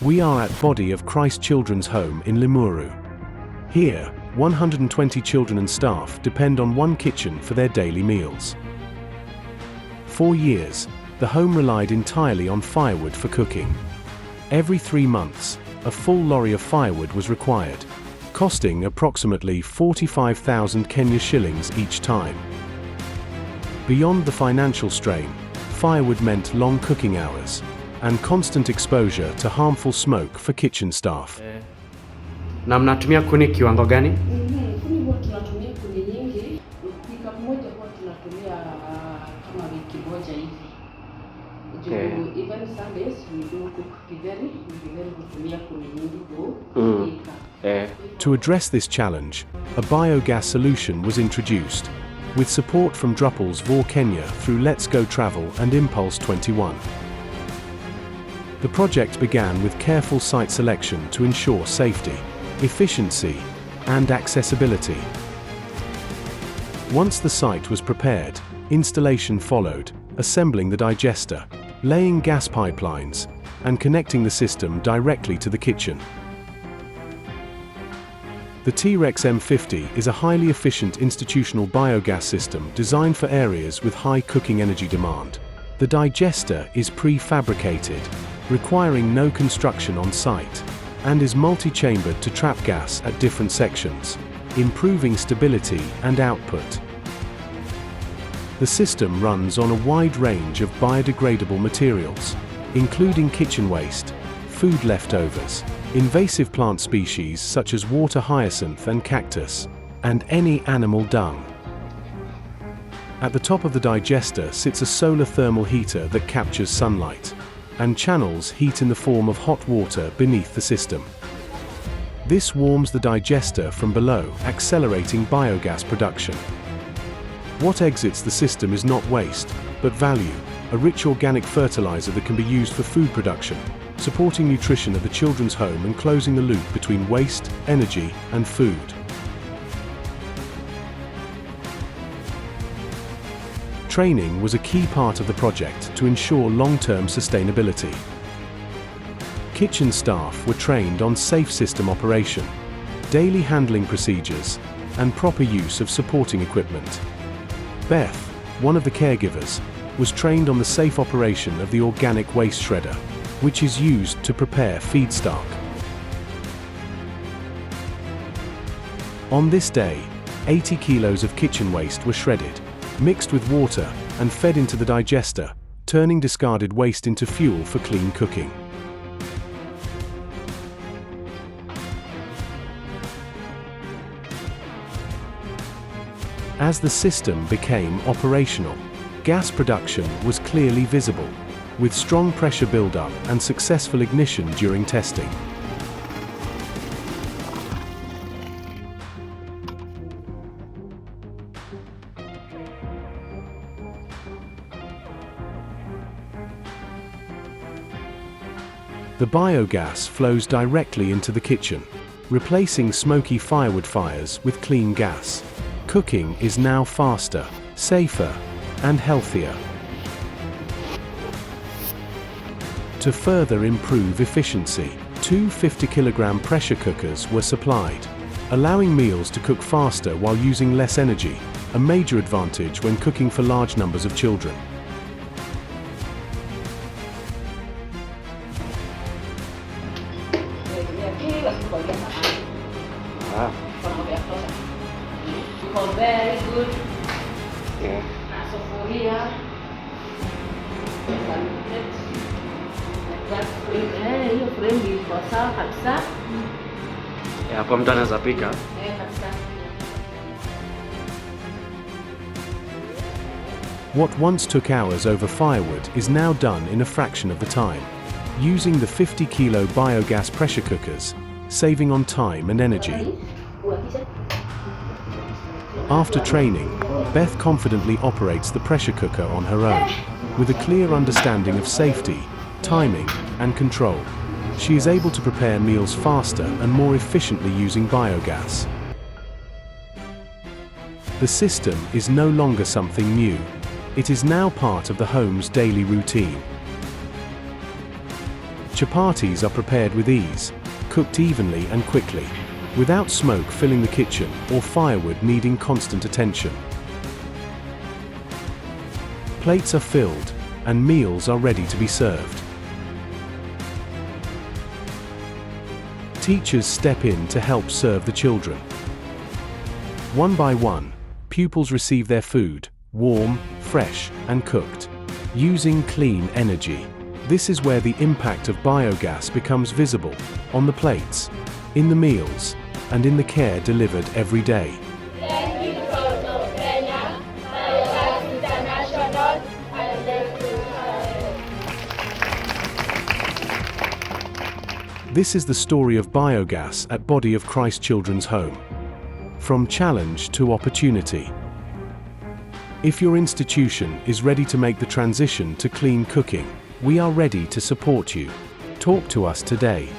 We are at Body of Christ Children's Home in Limuru. Here, 120 children and staff depend on one kitchen for their daily meals. For years, the home relied entirely on firewood for cooking. Every 3 months, a full lorry of firewood was required, costing approximately 45,000 Kenya shillings each time. Beyond the financial strain, firewood meant long cooking hours and constant exposure to harmful smoke for kitchen staff. Na mnatumia kuni kiwango gani? Kuni huwa tunatumia kuni nyingi. Pika moja huwa tunatumia kama wiki moja hivi. Even Sundays we do cook githeri, kutumia kuni nyingi kupika. To address this challenge, a biogas solution was introduced, with support from Drupples for Kenya through Let's Go Travel and Impulse 21. The project began with careful site selection to ensure safety, efficiency, and accessibility. Once the site was prepared, installation followed, assembling the digester, laying gas pipelines, and connecting the system directly to the kitchen. The T-Rex M50 is a highly efficient institutional biogas system designed for areas with high cooking energy demand. The digester is prefabricated, requiring no construction on site, and is multi-chambered to trap gas at different sections, improving stability and output. The system runs on a wide range of biodegradable materials, including kitchen waste, food leftovers, invasive plant species such as water hyacinth and cactus, and any animal dung. At the top of the digester sits a solar thermal heater that captures sunlight and channels heat in the form of hot water beneath the system. This warms the digester from below, accelerating biogas production. What exits the system is not waste, but value, a rich organic fertilizer that can be used for food production, supporting nutrition of the children's home and closing the loop between waste, energy, and food. Training was a key part of the project to ensure long-term sustainability. Kitchen staff were trained on safe system operation, daily handling procedures, and proper use of supporting equipment. Beth, one of the caregivers, was trained on the safe operation of the organic waste shredder, which is used to prepare feedstock. On this day, 80 kilos of kitchen waste were shredded, mixed with water, and fed into the digester, turning discarded waste into fuel for clean cooking. As the system became operational, gas production was clearly visible, with strong pressure buildup and successful ignition during testing. The biogas flows directly into the kitchen, replacing smoky firewood fires with clean gas. Cooking is now faster, safer, and healthier. To further improve efficiency, 2 50-kilogram pressure cookers were supplied, allowing meals to cook faster while using less energy, a major advantage when cooking for large numbers of children. Very good. Yeah. Sufuria. Hiyo frame iko sawa kabisa. Hapo mtu anaweza pika. Kabisa. What once took hours over firewood is now done in a fraction of the time, using the 50-kilo biogas pressure cookers, saving on time and energy. After training, Beth confidently operates the pressure cooker on her own, with a clear understanding of safety, timing, and control. She is able to prepare meals faster and more efficiently using biogas. The system is no longer something new. It is now part of the home's daily routine. Chapatis are prepared with ease, cooked evenly and quickly, without smoke filling the kitchen or firewood needing constant attention. Plates are filled, and meals are ready to be served. Teachers step in to help serve the children. One by one, pupils receive their food, warm, fresh, and cooked, using clean energy. This is where the impact of biogas becomes visible, on the plates, in the meals, and in the care delivered every day. This is the story of biogas at Body of Christ Children's Home. From challenge to opportunity. If your institution is ready to make the transition to clean cooking, we are ready to support you. Talk to us today.